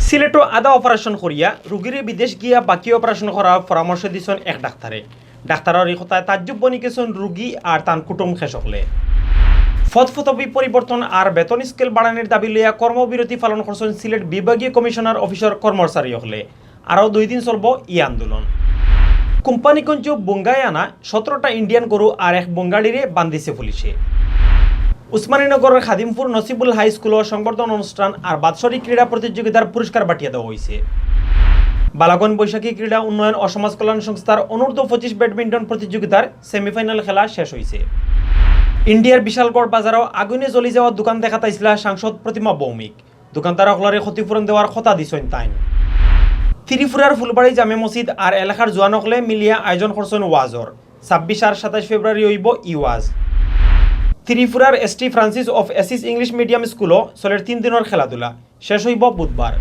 সিলেটও আদা অপারেশন করিয়া রোগীরে বিদেশ গিয়া বাকি অপারেশন করার পরামর্শ দিয়েছেন এক ডাক্তারে। ডাক্তারের এই কথায় তাজ্জুব বনি গেছেন রোগী আর তার কুটুম খেসকলে। ফতফতবি পরিবর্তন আর বেতন স্কেল বাড়ানোর দাবি লইয়া কর্মবিরতি পালন করছেন সিলেট বিভাগীয় কমিশনার অফিসর কর্মচারী হলে। আরও 2 দিন চলব ই আন্দোলন। কোম্পানিগঞ্জ বঙ্গায় আনা 17টা ইন্ডিয়ান গরু আর এক বঙ্গালীরে বান্ধিছে পুলিশে। উসমানীনগরের খাদিমপুর নসিবুল হাই স্কুলের সংবর্ধনা অনুষ্ঠান আর বাৎসরিক ক্রীড়া প্রতিযোগিতার পুরস্কার বাটিয়ে দেওয়া হয়েছে। বালাগন বৈশাখী ক্রীড়া উন্নয়ন ও সমাজ কল্যাণ সংস্থার অনূর্ধ্ব 25 ব্যাডমিন্টন প্রতিযোগিতার সেমিফাইনাল খেলা শেষ হয়েছে। ইন্ডিয়ার বিশালগড় বাজারও আগুনে জ্বলি যাওয়া দোকান দেখা তাইছিলা সাংসদ প্রতিমা ভৌমিক। দোকানদার অকলরে ক্ষতিপূরণ দেওয়ার কথা দিছেন তাইন। ত্রিপুরার ফুলবাড়ি জামে মসজিদ আর এলাকার জোয়ানকলে মিলিয়া আয়োজন করছেন ওয়াজর। 26 আর 27 ফেব্রুয়ারি হইব ই ওয়াজ। ত্রিপুরার ST Francis of axis English medium স্কুলও চলের 3 দিনের খেলাধুলা শেষ হইব বুধবার।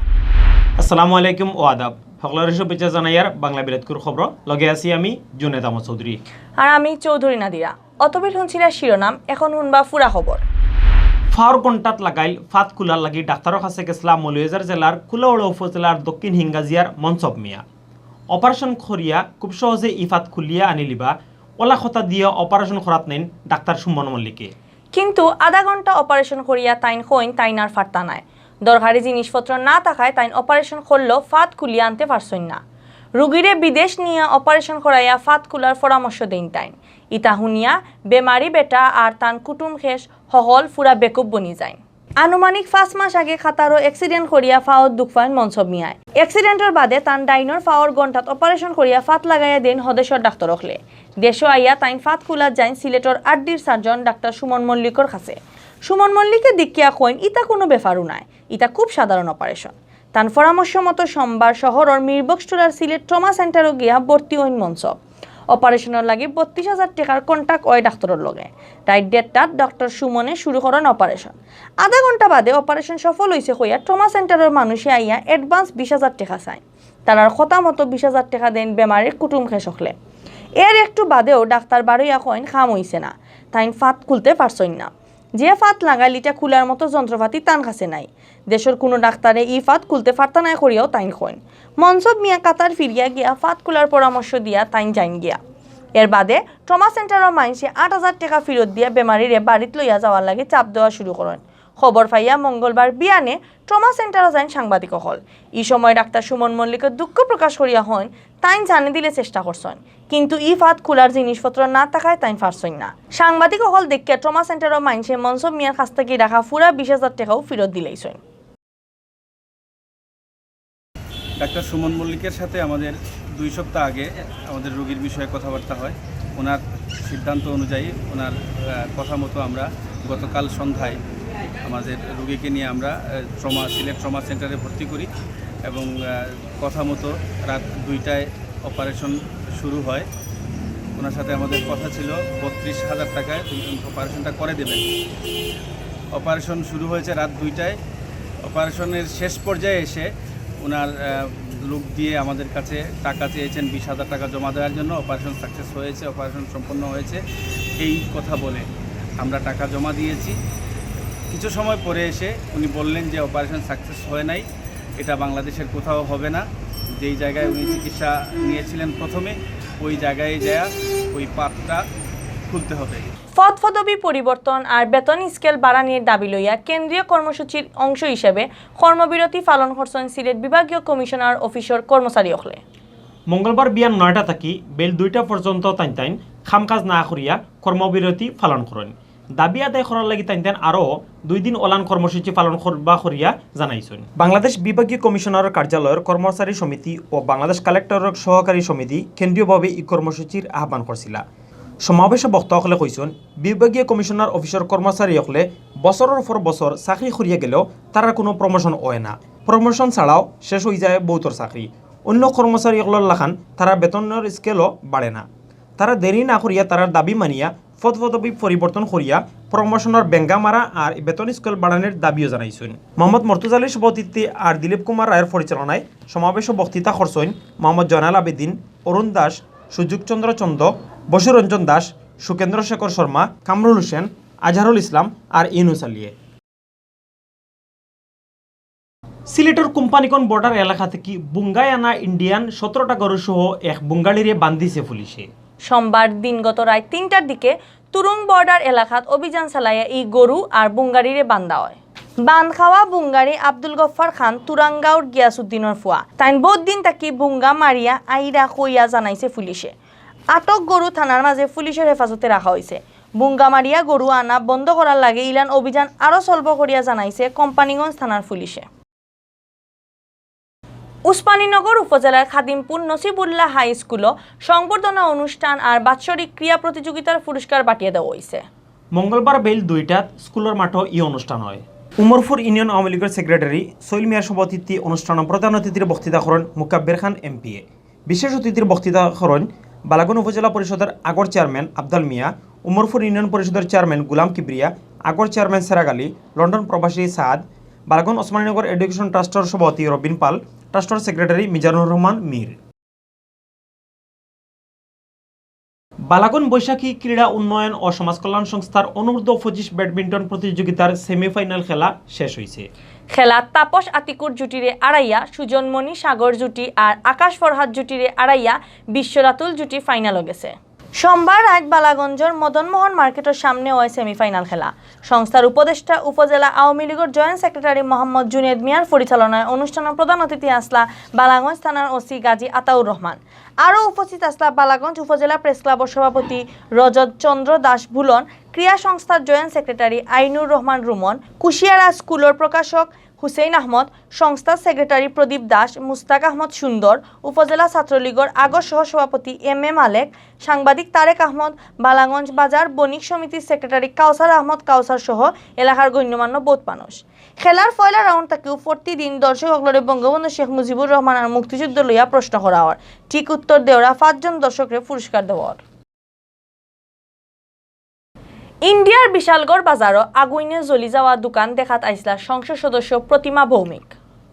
আসসালামু আলাইকুম ও আদাব। সকলের শুভেচ্ছা জানাইয়ার বাংলা বিরাটকুর খবর লগে আছি আমি জুনেদ আহমদ চৌধুরী আর আমি চৌধুরী নাদিরা। অতবিল শুনছিলা শিরোনাম, এখন শুনবা ফুরা খবর। ফাওয়ার কন্টাক্ট লাগাইল ফাত কুলার লাগি ডাক্তারের কাছে গেছলা মৌলভীবাজার জেলার কুলাউড়া উপজেলার দক্ষিণ হিঙ্গাজিয়ার মনসব মিয়া। অপারেশন করিয়া খুব সহজে ইফাত খুলিয়া আনিলিবা ওলা কথা দিয়ে অপারেশন করাত নেন ডাক্তার সুমন মল্লিকে। কিন্তু আধা ঘন্টা অপারেশন করিয়া তাইন কইন তাইন আর ফারতা নাই। দরকারি জিনিসপত্র না থাকায় তাইন অপারেশন করলেও ফাত খুলিয়া আনতে পারছই না। রুগীরে বিদেশ নিয়ে অপারেশন করাইয়া ফাত খুলার পরামর্শ দেন তাইন। ইতা শুনিয়া বেমারি বেটা আর তান কুটুম খেস হহল ফুরা বেকুব বনি যায়। আনুমানিক 5 মাস আগে খাতারও এক্সিডেন্ট করিয়া ফাওত দুঃখ পাইন মনসব মিয়ায়। এক্সিডেন্টের বাদে তান ডাইনর ফাওয়ার ঘন্টাত অপারেশন করিয়া ফাত লাগাইয়া দেন হদেশর ডাক্তার হলে। দেশও আইয়া তাইন ফাত খুলা যাইন সিলেটর আড্ডির সার্জন ডাক্তার সুমন মল্লিকর কাছে। সুমন মল্লিকে দেখিয়া কইন ইতা কোনো ব্যাপারও নাই, ইতা খুব সাধারণ অপারেশন। তান পরামর্শ মতো সোমবার শহরের মিরবক্সটুলার সিলেট ট্রমা সেন্টারও গিয়া ভর্তি হইন মনসব। অপারেশনের লাগি 32,000 টাকার কন্ট্যাক্ট ওই ডাক্তারের লগে। রাইট 1:30 ডক্টর সুমনে শুরু করেন অপারেশন। আধা ঘন্টা বাদে অপারেশন সফল হয়েছে হইয়া ট্রমা সেন্টারের মানুষে আইয়া অ্যাডভান্স 20,000 টাকা চায়। তার কথা মতো 20,000 টাকা দেন বেমারির কুটুম খেসকলে। এর একটু বাদেও ডাক্তার বারইয়া কইন খাম হইছে না, তাইন ফাত খুলতে পারছই না। যে ফাত লাগাইল ইটা খুলার মতো যন্ত্রপাতি তান কাছে নাই। দেশের কোনো ডাক্তারে ই ফাত খুলতে পারতা নাই করিয়াও তাইন কইন। মনসব মিয়া কাতার ফিরিয়া গিয়া ফাত খুলার পরামর্শ দিয়া তাইন যাইন গিয়া। এর বাদে ট্রমা সেন্টারের মাইনসে 8,000 টাকা ফেরত দিয়া বেমারিরে বাড়িত লইয়া যাওয়ার লাগে চাপ দেওয়া শুরু করেন। খবর পাইয়া মঙ্গলবার বিয়ানে ট্রমা সেন্টারে যাইন সাংবাদিক হল। এই সময় ডাক্তার সুমন মল্লিকের দুঃখ প্রকাশ করিয়া হন তাইন জানে দিলে চেষ্টা করছেন, কিন্তু ই ফাত খোলার জিনিসপত্র না থাকায় তাইন পারছেন না। সাংবাদিক হল দেখিয়া ট্রমা সেন্টারের মাইনসে মনসব মিয়ার কাছ থেকে রাখা পুরা 20,000 টাকাও ফেরত দিলেইছেন। ডাক্তার সুমন মল্লিকের সাথে আমাদের 2 সপ্তাহ আগে আমাদের রোগীর বিষয়ে কথাবার্তা হয়। ওনার সিদ্ধান্ত অনুযায়ী ওনার কথা মতো আমরা গতকাল সন্ধ্যায় আমাদের রোগীকে নিয়ে আমরা সিলেট ট্রমা সেন্টারে ভর্তি করি এবং কথা মতো রাত 2টায় অপারেশন শুরু হয়। ওনার সাথে আমাদের কথা ছিল 32,000 টাকায় অপারেশনটা করে দেবেন। অপারেশন শুরু হয়েছে রাত 2টায়। অপারেশনের শেষ পর্যায়ে এসে ওনার লোক দিয়ে আমাদের কাছে টাকা চেয়েছেন 20,000 টাকা জমা দেওয়ার জন্য। অপারেশন সাকসেস হয়েছে, অপারেশন সম্পন্ন হয়েছে এই কথা বলে আমরা টাকা জমা দিয়েছি। কিছু সময় পরে এসে উনি বললেন যে অপারেশন সাকসেস হয় নাই, এটা বাংলাদেশের কোথাও হবে না। যেই জায়গায় উনি চিকিৎসা নিয়েছিলেন প্রথমে ওই জায়গায় যাওয়া ওই পাতটা খুলতে হবে। ফতফতবি পরিবর্তন আর বেতন স্কেল বাড়ানোর দাবি লইয়া কেন্দ্রীয় কর্মসূচির অংশ হিসেবে কর্মবিরতি পালন করছেন সিলেট বিভাগীয় কমিশনার অফিসর কর্মচারী হলে। মঙ্গলবার বিয়ান 9টা থাকি বেল 2টা পর্যন্ত তাইন খাম কাজ না করিয়া কর্মবিরতি পালন করেন। দাবি আদায় করার লাগি তাইন আরও 2 দিন অলান কর্মসূচি পালন করবা করিয়া জানাইছেন। বাংলাদেশ বিভাগীয় কমিশনারের কার্যালয়ের কর্মচারী সমিতি ও বাংলাদেশ কালেক্টরের সহকারী সমিতি কেন্দ্রীয়ভাবে এই কর্মসূচির আহ্বান করছিল। সমাবেশে বক্তাসকলে কৈছেন বিভাগীয় কমিশনার অফিসর কর্মচারী হলে বছরের পর বছর চাকরি করিয়া গেলেও তারা কোনো প্রমোশন হয় না। প্রমোশন ছাড়াও শেষ হয়ে যায় বহুতর চাকরি। অন্য কর্মচারীসকলের লাখান তারা বেতনের স্কেলও বাড়ে না। তারা দেরি না করিয়া তারার দাবি মানিয়া ফতফতবি পরিবর্তন করিয়া প্রমোশনের বেঙ্গা মারা আর বেতন স্কেল বাড়ানোর দাবিও জানাইছেন। মোহাম্মদ মর্তুজালির সভাপতিত্বে আর দিলীপ কুমার রায়ের পরিচালনায় সমাবেশ বক্তৃতা করছেন মোহাম্মদ জয়নাল আবেদিন, অরুণ দাস, সুযোগ চন্দ্র চন্দ, বসুরঞ্জন দাস, সুকেন্দ্র শেখর শর্মা, কামরুল হোসেন, আজহারুল ইসলাম আর ইউনুস আলিয়ে। সিলেটের কোম্পানিকন বর্ডার এলাকা থেকে বুঙ্গায় আনা ইন্ডিয়ান 17টা গরু সহ এক বুঙ্গালিরে বান্ধিছে পুলিশে। সোমবার দিনগত রাত 3টার দিকে তুরুং বর্ডার এলাকাত অভিযান চালাইয়া এই গরু আর বুঙ্গারিরে বান্ধা হয়। বান্ধ খাওয়া বুঙ্গারি আব্দুল গফ্ফার খান তুরাঙ্গাউর গিয়াসুদ্দিনের ফুয়া তাইন বহুত দিন তাকি বুঙ্গা মারিয়া আইরা কইয়া জানাইছে পুলিশে। আটক গরু থানার মাঝে পুলিশের হেফাজতে রাখা হয়েছে। বুঙ্গা মারিয়া গরু আনা বন্ধ করার লাগে ইলান অভিযান আরো চলব করিয়া জানাইছে কোম্পানিগঞ্জ থানার পুলিশে। উসমানীনগর উপজেলার খাদিমপুর নসিবুল্লাহ হাই স্কুলও সংবর্ধনা অনুষ্ঠান আর বাৎসরিক ক্রীড়া প্রতিযোগিতার পুরস্কার বাটিয়ে দেওয়া হয়েছে। মঙ্গলবার বেল 2টাত স্কুলের মাঠে এই অনুষ্ঠান হয়। উমরপুর ইউনিয়ন আওয়ামী লীগের সেক্রেটারি সোহেল মিয়ার সভাপতিত্বে অনুষ্ঠানে প্রধান অতিথির বক্তৃতা করেন মুকাব্বির খান এমপিএ। বিশেষ অতিথির বক্তৃতা করেন বালাগঞ্জ উপজেলা পরিষদের আগর চেয়ারম্যান আবদাল মিয়া, উমরপুর ইউনিয়ন পরিষদের চেয়ারম্যান গুলাম কিবরিয়া, আগর চেয়ারম্যান সেরাগ আলী, লন্ডন প্রবাসী সাদ, বালাগঞ্জ ওসমানীনগর এডুকেশন ট্রাস্টের সভাপতি রবিন পাল, ট্রাস্টের সেক্রেটারি মিজানুর রহমান মীর। বালাগঞ্জ বৈশাখী ক্রীড়া উন্নয়ন ও সমাজ কল্যাণ সংস্থার অনূর্ধ্ব 25 ব্যাডমিন্টন প্রতিযোগিতার সেমিফাইনাল খেলা শেষ হয়েছে। খেলা তাপস আতিকুর জুটিরে আড়াইয়া, সুজনমণি সাগর জুটি আর আকাশ ফরহাদ জুটিরে আড়াইয়া, বিশ্বরাতুল জুটি ফাইনালও গেছে। সোমবার রাত বালাগঞ্জের মদনমোহন মার্কেটের সামনে হয় সেমিফাইনাল খেলা। সংস্থার উপদেষ্টা উপজেলা আওয়ামী লীগের জয়েন্ট সেক্রেটারি মোহাম্মদ জুনেদ মিয়ার পরিচালনায় অনুষ্ঠানের প্রধান অতিথি আসলা বালাগঞ্জ থানার ওসি গাজী আতাউর রহমান। আরও উপস্থিত আসলা বালাগঞ্জ উপজেলা প্রেস ক্লাবের সভাপতি রজত চন্দ্র দাস ভুলন, ক্রীড়া সংস্থার জয়েন্ট সেক্রেটারি আইনুর রহমান রুমন, কুশিয়ারা স্কুলের প্রকাশক হুসেইন আহমদ, সংস্থার সেক্রেটারি প্রদীপ দাস, মুস্তাক আহমদ সুন্দর, উপজেলা ছাত্রলীগের আগর সহসভাপতি এম এ মালেক, সাংবাদিক তারেক আহমদ, বালাগঞ্জ বাজার বণিক সমিতির সেক্রেটারি কাউসার আহমদ কাউসার সহ এলাকার গণ্যমান্য বহুত মানুষ। খেলার পয়লা রাউন্ড থেকেও প্রতিদিন দর্শক অগ্লরে বঙ্গবন্ধু শেখ মুজিবুর রহমান আর মুক্তিযুদ্ধ লইয়া প্রশ্ন করা হয়। ঠিক উত্তর দেওয়া 5 জন দর্শকরে পুরস্কার দেওয়ার। ইন্ডিয়ার বিশালগড় বাজারও আগুনে জ্বলি যাওয়া দোকান দেখাত আইসলা সংসদ সদস্য প্রতিমা ভৌমিক।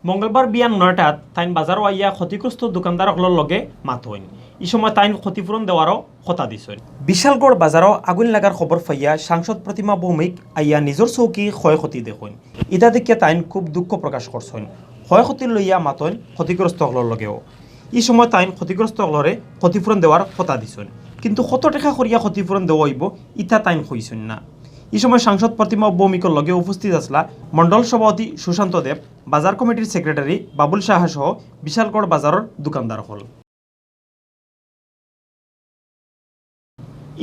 মঙ্গলবার বিয়ান 9টাত তাইন বাজারও আইয়া ক্ষতিগ্রস্ত দোকানদারসকলের লগে মাত হইন। এই সময় তাইন ক্ষতিপূরণ দেওয়ারও কথা দিছেন। বিশালগড় বাজারও আগুন লাগার খবর পাইয়া সাংসদ প্রতিমা ভৌমিক আইয়া নিজের চৌকি ক্ষয়ক্ষতি দেখুন। ইটা দেখিয়া তাইন খুব দুঃখ প্রকাশ করছেন। ক্ষয়ক্ষতি লইয়া মাতইন ক্ষতিগ্রস্ত সকলের লগেও। এই সময় তাইন ক্ষতিগ্রস্ত সকলরে ক্ষতিপূরণ দেওয়ার কথা দিছেন, কিন্তু কত টাকা করিয়া ক্ষতিপূরণ দেওয়া হইব ইটা তাইন কইছেন না। এই সময় সাংসদ প্রতিমা ভৌমিকর লগে উপস্থিত আসলা মন্ডল সভাপতি সুশান্ত দেব, বাজার কমিটির সেক্রেটারি বাবুল সাহা সহ বিশালগড় বাজারের দোকানদার হল।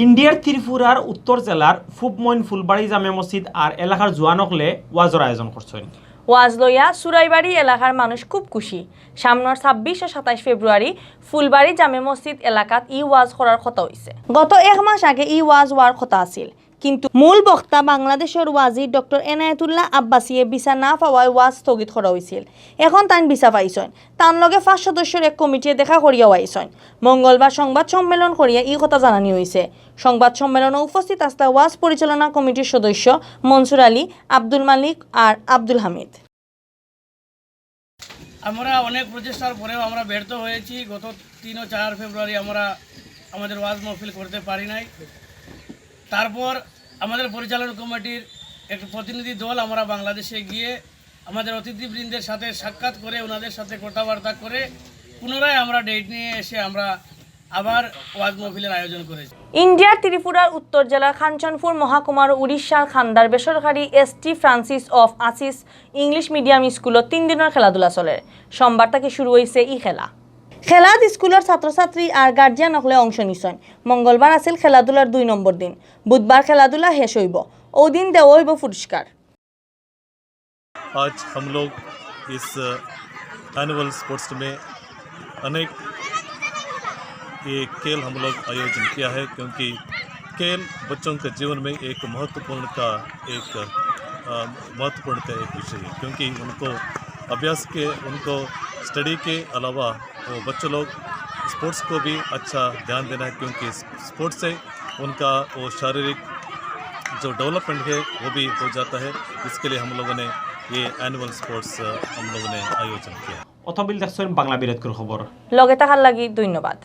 ইন্ডিয়ার ত্রিপুরার উত্তর জেলার ফুবমইন ফুলবাড়ি জামে মসজিদ আর এলাকার জোয়ানকলে ওয়াজর আয়োজন করছেন। ওয়াজ লইয়া সুরাইবাড়ি এলাকার মানুষ খুব খুশি। সামনের 26 ও 27 ফেব্রুয়ারি ফুলবাড়ি জামে মসজিদ এলাকাত ই ওয়াজ করার কথা হয়েছে। গত 1 মাস আগে ই ওয়াজ হওয়ার কথা আছিল, কিন্তু মূল বক্তা বাংলাদেশের ওয়াজি ডক্টর এনায়েতুল্লাহ আব্বাসিয়ে ভিসা না পাওয়ায় ওয়াজ স্থগিত করা হয়েছিল। এখন তাইন ভিসা পাইছেন। তার লগে 5 সদস্যের এক কমিটিয়ে দেখা করিয়াও আইছেন। মঙ্গলবার সংবাদ সম্মেলন করিয়া এই কথা জানানি হয়েছে। সংবাদ সম্মেলনে উপস্থিত আসলা ওয়াজ পরিচালনা কমিটির সদস্য মনসুর আলী, আব্দুল মালিক আর আব্দুল হামিদ। আমরা অনেক প্রচেষ্টার পরেও আমরা ব্যর্থ হয়েছি। গত 3 ও 4 ফেব্রুয়ারি আমরা আমাদের ওয়াজ মাহফিল করতে পারি নাই। তারপর আমাদের পরিচালনা কমিটির এক প্রতিনিধি দল আমরা বাংলাদেশে গিয়ে আমাদের অতিথিবৃন্দের সাথে সাক্ষাৎ করে ওনাদের সাথে কথাবার্তা করে পুনরায় আমরা ডেট নিয়ে এসে আমরা আবার ওয়াজ মাহফিলের আয়োজন করেছি। ইন্ডিয়ার ত্রিপুরার উত্তর জেলার কাঞ্চনপুর মহাকুমার উড়িষ্যার খান্দার বেসরকারি এসটি ফ্রান্সিস অফ আসিস ইংলিশ মিডিয়াম স্কুলত 3 দিনের খেলাধুলা চলে। সোমবার থেকে শুরু হয়েছে এই খেলাত স্কুলের ছাত্রছাত্রী আর গার্জিয়ান হলে অংশ নিছেন। মঙ্গলবার আছিল খেলাধুলার 2 নম্বর দিন। বুধবার খেলাধুলা শেষ হইব। ওই দিন দেওয়া হইব পুরস্কার। आज हम लोग इस एनुअल स्पोर्ट्स में अनेक ये खेल हम लोग आयोजन किया है, क्योंकि खेल बच्चों के जीवन में एक महत्वपूर्ण एक विषय है, क्योंकि उनको अभ्यास के उनको स्टडी के अलावा वो बच्चे लोग स्पोर्ट्स को भी अच्छा ध्यान देना है, क्योंकि स्पोर्ट्स से उनका वो शारीरिक जो डेवलपमेंट है वो भी हो जाता है। इसके लिए हम लोगों ने ये एनुअल स्पोर्ट्स हम लोगों ने आयोजन किया। অথবিল দেখছেন বাংলা বিরোধ খবর। লগে থাকার লাগি ধন্যবাদ।